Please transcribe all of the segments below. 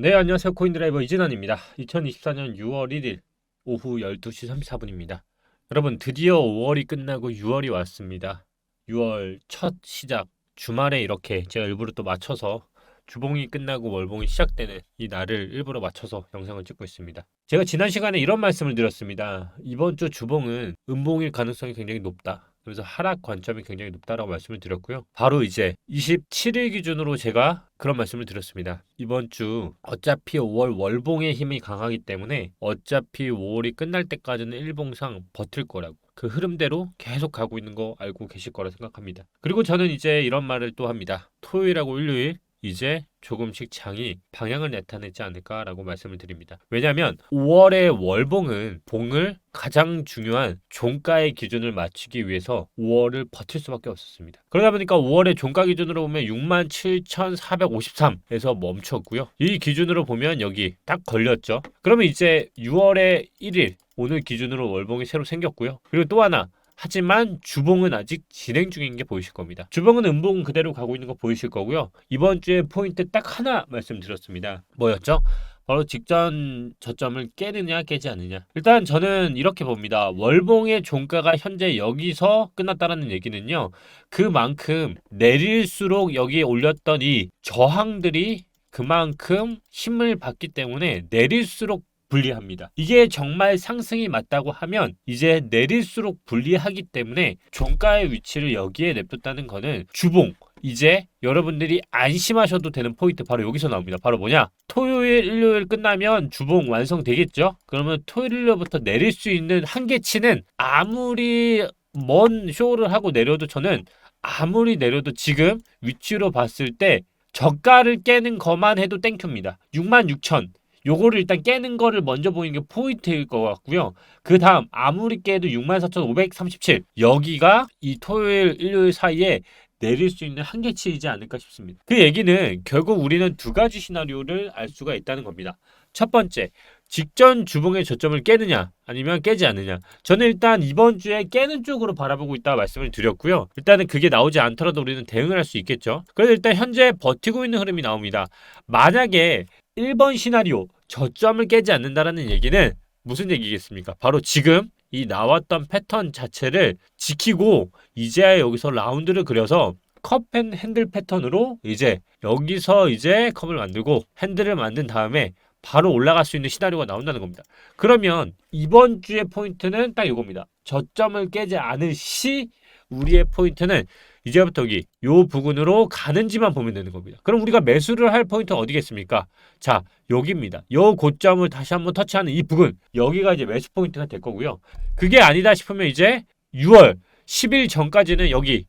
네, 안녕하세요. 코인드라이버 이진환입니다. 2024년 6월 1일 오후 12시 34분입니다. 여러분, 드디어 5월이 끝나고 6월이 왔습니다. 6월 첫 시작, 주말에 이렇게 제가 일부러 또 맞춰서 주봉이 끝나고 월봉이 시작되는 이 날을 일부러 맞춰서 영상을 찍고 있습니다. 제가 지난 시간에 이런 말씀을 드렸습니다. 이번 주 주봉은 음봉일 가능성이 굉장히 높다. 그래서 하락 관점이 굉장히 높다라고 말씀을 드렸고요. 바로 이제 27일 기준으로 제가 그런 말씀을 드렸습니다. 이번 주 어차피 5월 월봉의 힘이 강하기 때문에 어차피 5월이 끝날 때까지는 일봉상 버틸 거라고. 그 흐름대로 계속 가고 있는 거 알고 계실 거라 생각합니다. 그리고 저는 이제 이런 말을 또 합니다. 토요일하고 일요일 이제 조금씩 장이 방향을 나타내지 않을까라고 말씀을 드립니다. 왜냐하면 5월의 월봉은 봉을 가장 중요한 종가의 기준을 맞추기 위해서 5월을 버틸 수밖에 없었습니다. 그러다 보니까 5월의 종가 기준으로 보면 67,453에서 멈췄고요. 이 기준으로 보면 여기 딱 걸렸죠. 그러면 이제 6월의 1일 오늘 기준으로 월봉이 새로 생겼고요. 그리고 또 하나 하지만 주봉은 아직 진행 중인 게 보이실 겁니다. 주봉은 음봉 그대로 가고 있는 거 보이실 거고요. 이번 주에 포인트 딱 하나 말씀드렸습니다. 뭐였죠? 바로 직전 저점을 깨느냐 깨지 않느냐. 일단 저는 이렇게 봅니다. 월봉의 종가가 현재 여기서 끝났다는 얘기는요. 그만큼 내릴수록 여기에 올렸던 이 저항들이 그만큼 힘을 받기 때문에 내릴수록 불리합니다. 이게 정말 상승이 맞다고 하면 이제 내릴수록 불리하기 때문에 종가의 위치를 여기에 냅뒀다는 거는 주봉 이제 여러분들이 안심하셔도 되는 포인트 바로 여기서 나옵니다. 바로 뭐냐? 토요일, 일요일 끝나면 주봉 완성되겠죠? 그러면 토요일, 일요일부터 내릴 수 있는 한계치는 아무리 먼 쇼를 하고 내려도 저는 아무리 내려도 지금 위치로 봤을 때 저가를 깨는 것만 해도 땡큐입니다. 66,000 요거를 일단 깨는 거를 먼저 보이는 게 포인트일 것 같고요. 그 다음 아무리 깨도 64,537 여기가 이 토요일 일요일 사이에 내릴 수 있는 한계치이지 않을까 싶습니다. 그 얘기는 결국 우리는 두 가지 시나리오를 알 수가 있다는 겁니다. 첫 번째, 직전 주봉의 저점을 깨느냐 아니면 깨지 않느냐. 저는 일단 이번 주에 깨는 쪽으로 바라보고 있다고 말씀을 드렸고요. 일단은 그게 나오지 않더라도 우리는 대응을 할 수 있겠죠. 그래서 일단 현재 버티고 있는 흐름이 나옵니다. 만약에 1번 시나리오 저점을 깨지 않는다라는 얘기는 무슨 얘기겠습니까? 바로 지금 이 나왔던 패턴 자체를 지키고 이제 여기서 라운드를 그려서 컵 앤 핸들 패턴으로 이제 여기서 이제 컵을 만들고 핸들을 만든 다음에 바로 올라갈 수 있는 시나리오가 나온다는 겁니다. 그러면 이번 주의 포인트는 딱 이겁니다. 저점을 깨지 않을 시 우리의 포인트는 이제부터 여기 요 부근으로 가는지만 보면 되는 겁니다. 그럼 우리가 매수를 할 포인트는 어디겠습니까? 자, 여기입니다. 요 고점을 다시 한번 터치하는 이 부근 여기가 이제 매수 포인트가 될 거고요. 그게 아니다 싶으면 이제 6월 10일 전까지는 여기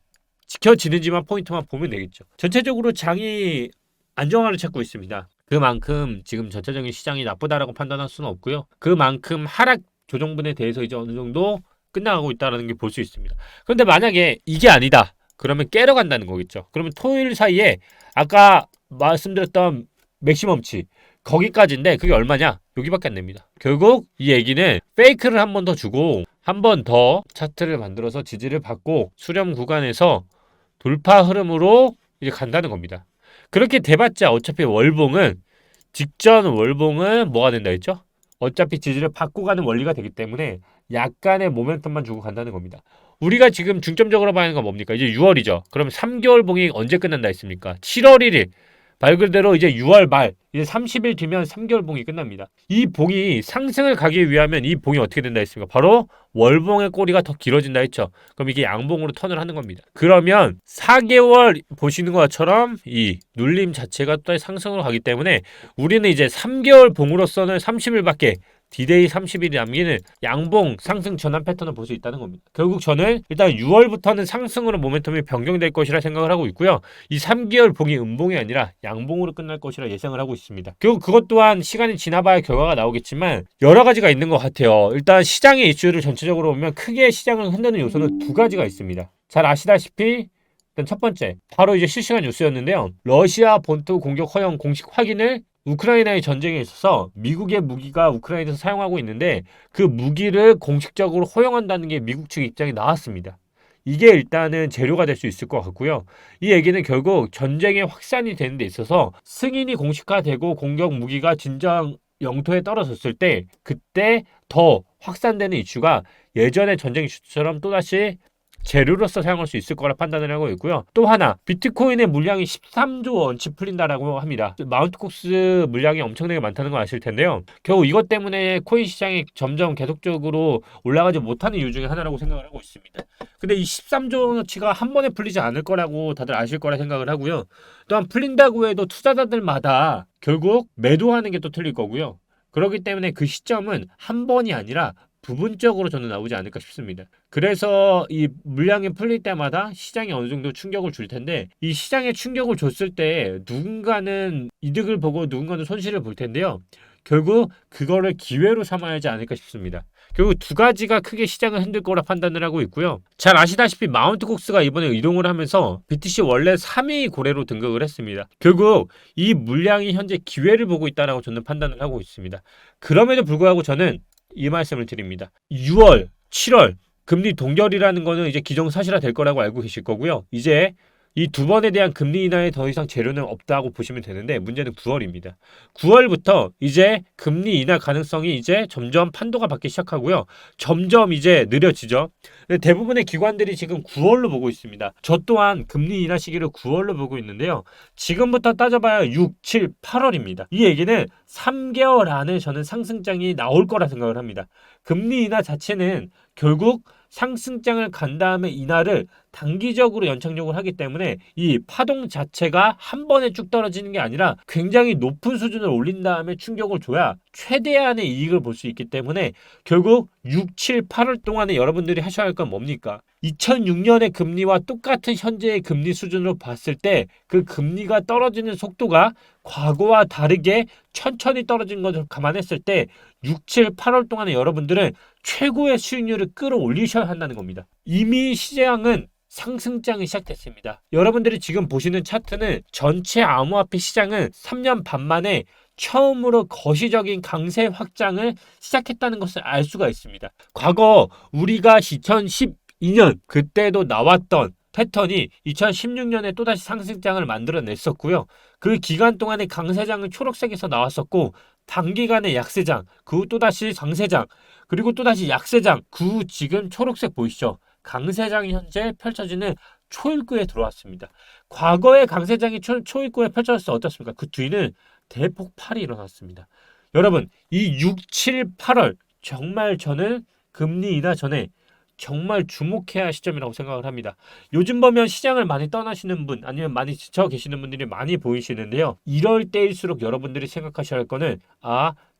지켜지는지만 포인트만 보면 되겠죠. 전체적으로 장이 안정화를 찾고 있습니다. 그만큼 지금 전체적인 시장이 나쁘다라고 판단할 수는 없고요. 그만큼 하락 조정분에 대해서 이제 어느 정도 끝나가고 있다는 게 볼 수 있습니다. 그런데 만약에 이게 아니다. 그러면 깨러 간다는 거겠죠. 그러면 토요일 사이에 아까 말씀드렸던 맥시멈치 거기까지인데 그게 얼마냐? 여기밖에 안 됩니다. 결국 이 얘기는 페이크를 한 번 더 주고 한 번 더 차트를 만들어서 지지를 받고 수렴 구간에서 돌파 흐름으로 이제 간다는 겁니다. 그렇게 돼봤자 어차피 월봉은 직전 월봉은 뭐가 된다 했죠? 어차피 지지를 받고 가는 원리가 되기 때문에 약간의 모멘텀만 주고 간다는 겁니다. 우리가 지금 중점적으로 봐야 하는 건 뭡니까? 이제 6월이죠. 그럼 3개월 봉이 언제 끝난다 했습니까? 7월 1일. 말 그대로 이제 6월 말, 이제 30일 뒤면 3개월 봉이 끝납니다. 이 봉이 상승을 가기 위하면 이 봉이 어떻게 된다 했습니까? 바로 월봉의 꼬리가 더 길어진다 했죠. 그럼 이게 양봉으로 턴을 하는 겁니다. 그러면 4개월 보시는 것처럼 이 눌림 자체가 또 상승으로 가기 때문에 우리는 이제 3개월 봉으로서는 30일밖에 D-Day 30일이 남기는 양봉 상승 전환 패턴을 볼 수 있다는 겁니다. 결국 저는 일단 6월부터는 상승으로 모멘텀이 변경될 것이라 생각을 하고 있고요. 이 3개월 봉이 음봉이 아니라 양봉으로 끝날 것이라 예상을 하고 있습니다. 결국 그것 또한 시간이 지나봐야 결과가 나오겠지만 여러 가지가 있는 것 같아요. 일단 시장의 이슈를 전체적으로 보면 크게 시장을 흔드는 요소는 두 가지가 있습니다. 잘 아시다시피 일단 첫 번째, 바로 이제 실시간 뉴스였는데요. 러시아 본토 공격 허용 공식 확인을 우크라이나의 전쟁에 있어서 미국의 무기가 우크라이나에서 사용하고 있는데 그 무기를 공식적으로 허용한다는 게 미국 측 입장이 나왔습니다. 이게 일단은 재료가 될 수 있을 것 같고요. 이 얘기는 결국 전쟁의 확산이 되는 데 있어서 승인이 공식화되고 공격 무기가 진정 영토에 떨어졌을 때 그때 더 확산되는 이슈가 예전의 전쟁 이슈처럼 또다시 재료로서 사용할 수 있을 거라 판단을 하고 있고요. 또 하나, 비트코인의 물량이 13조 원치 풀린다라고 합니다. 마운트 콕스 물량이 엄청나게 많다는 거 아실 텐데요. 결국 이것 때문에 코인 시장이 점점 계속적으로 올라가지 못하는 이유 중에 하나라고 생각을 하고 있습니다. 근데 이 13조 원치가 한 번에 풀리지 않을 거라고 다들 아실 거라 생각을 하고요. 또한 풀린다고 해도 투자자들마다 결국 매도하는 게 또 틀릴 거고요. 그렇기 때문에 그 시점은 한 번이 아니라 부분적으로 저는 나오지 않을까 싶습니다. 그래서 이 물량이 풀릴 때마다 시장에 어느 정도 충격을 줄 텐데 이 시장에 충격을 줬을 때 누군가는 이득을 보고 누군가는 손실을 볼 텐데요. 결국 그거를 기회로 삼아야 하지 않을까 싶습니다. 결국 두 가지가 크게 시장을 흔들 거라 판단을 하고 있고요. 잘 아시다시피 마운트 콕스가 이번에 이동을 하면서 BTC 원래 3위 고래로 등극을 했습니다. 결국 이 물량이 현재 기회를 보고 있다고 저는 판단을 하고 있습니다. 그럼에도 불구하고 저는 이 말씀을 드립니다. 6월, 7월 금리 동결이라는 거는 이제 기정사실화 될 거라고 알고 계실 거고요. 이제 이 두 번에 대한 금리 인하에 더 이상 재료는 없다고 보시면 되는데 문제는 9월입니다. 9월부터 이제 금리 인하 가능성이 이제 점점 판도가 받기 시작하고요. 점점 이제 느려지죠. 대부분의 기관들이 지금 9월로 보고 있습니다. 저 또한 금리 인하 시기를 9월로 보고 있는데요. 지금부터 따져봐야 6, 7, 8월입니다. 이 얘기는 3개월 안에 저는 상승장이 나올 거라 생각을 합니다. 금리 인하 자체는 결국 상승장을 간 다음에 인하를 단기적으로 연착륙을 하기 때문에 이 파동 자체가 한 번에 쭉 떨어지는 게 아니라 굉장히 높은 수준을 올린 다음에 충격을 줘야 최대한의 이익을 볼 수 있기 때문에 결국 6, 7, 8월 동안에 여러분들이 하셔야 할 건 뭡니까? 2006년의 금리와 똑같은 현재의 금리 수준으로 봤을 때 그 금리가 떨어지는 속도가 과거와 다르게 천천히 떨어진 것을 감안했을 때 6, 7, 8월 동안에 여러분들은 최고의 수익률을 끌어올리셔야 한다는 겁니다. 이미 시장은 상승장이 시작됐습니다. 여러분들이 지금 보시는 차트는 전체 암호화폐 시장은 3년 반 만에 처음으로 거시적인 강세 확장을 시작했다는 것을 알 수가 있습니다. 과거 우리가 2012년 그때도 나왔던 패턴이 2016년에 또다시 상승장을 만들어냈었고요. 그 기간 동안에 강세장은 초록색에서 나왔었고 단기간에 약세장, 그 후 또다시 강세장, 그리고 또다시 약세장, 그 후 지금 초록색 보이시죠? 강세장이 현재 펼쳐지는 초입구에 들어왔습니다. 과거에 강세장이 초입구에 펼쳐졌을 때 어떻습니까? 그 뒤는 대폭발이 일어났습니다. 여러분, 이 6, 7, 8월 정말 저는 금리 인하 전에 정말 주목해야 할 시점이라고 생각을 합니다. 요즘 보면 시장을 많이 떠나시는 분 아니면 많이 지쳐 계시는 분들이 많이 보이시는데요. 이럴 때일수록 여러분들이 생각하셔야 할 거는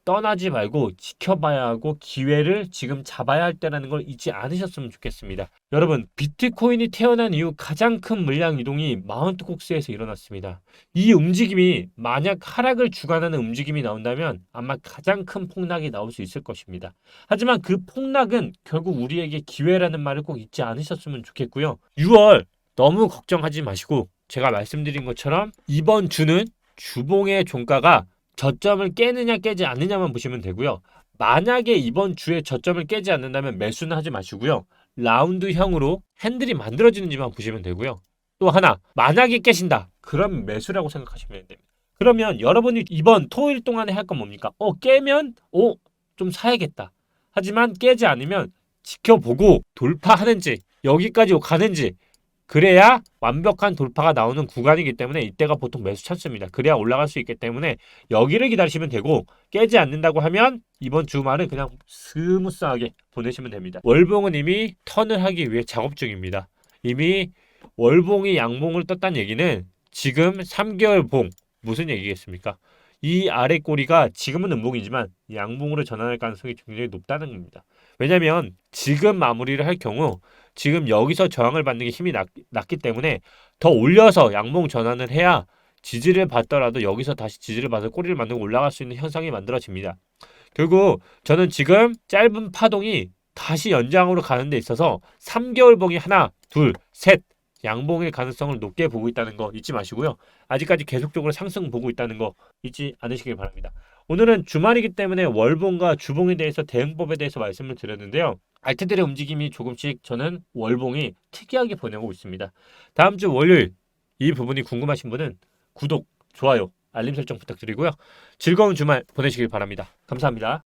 떠나지 말고 지켜봐야 하고 기회를 지금 잡아야 할 때라는 걸 잊지 않으셨으면 좋겠습니다. 여러분, 비트코인이 태어난 이후 가장 큰 물량 이동이 마운트 콕스에서 일어났습니다. 이 움직임이 만약 하락을 주관하는 움직임이 나온다면 아마 가장 큰 폭락이 나올 수 있을 것입니다. 하지만 그 폭락은 결국 우리에게 기회라는 말을 꼭 잊지 않으셨으면 좋겠고요. 6월 너무 걱정하지 마시고 제가 말씀드린 것처럼 이번 주는 주봉의 종가가 저점을 깨느냐 깨지 않느냐만 보시면 되고요. 만약에 이번 주에 저점을 깨지 않는다면 매수는 하지 마시고요. 라운드형으로 핸들이 만들어지는지만 보시면 되고요. 또 하나, 만약에 깨신다. 그럼 매수라고 생각하시면 됩니다. 그러면 여러분이 이번 토요일 동안에 할 건 뭡니까? 깨면 좀 사야겠다. 하지만 깨지 않으면 지켜보고 돌파하는지 여기까지 가는지 그래야 완벽한 돌파가 나오는 구간이기 때문에 이때가 보통 매수 찬스입니다. 그래야 올라갈 수 있기 때문에 여기를 기다리시면 되고 깨지 않는다고 하면 이번 주말은 그냥 스무스하게 보내시면 됩니다. 월봉은 이미 턴을 하기 위해 작업 중입니다. 이미 월봉이 양봉을 떴다는 얘기는 지금 3개월 봉 무슨 얘기겠습니까? 이 아래 꼬리가 지금은 음봉이지만 양봉으로 전환할 가능성이 굉장히 높다는 겁니다. 왜냐하면 지금 마무리를 할 경우 지금 여기서 저항을 받는 게 힘이 났기 때문에 더 올려서 양봉 전환을 해야 지지를 받더라도 여기서 다시 지지를 받아서 꼬리를 만들고 올라갈 수 있는 현상이 만들어집니다. 결국 저는 지금 짧은 파동이 다시 연장으로 가는 데 있어서 3개월 봉이 하나, 둘, 셋 양봉의 가능성을 높게 보고 있다는 거 잊지 마시고요. 아직까지 계속적으로 상승 보고 있다는 거 잊지 않으시길 바랍니다. 오늘은 주말이기 때문에 월봉과 주봉에 대해서 대응법에 대해서 말씀을 드렸는데요. 알트들의 움직임이 조금씩 저는 월봉이 특이하게 보내고 있습니다. 다음 주 월요일 이 부분이 궁금하신 분은 구독, 좋아요, 알림 설정 부탁드리고요. 즐거운 주말 보내시길 바랍니다. 감사합니다.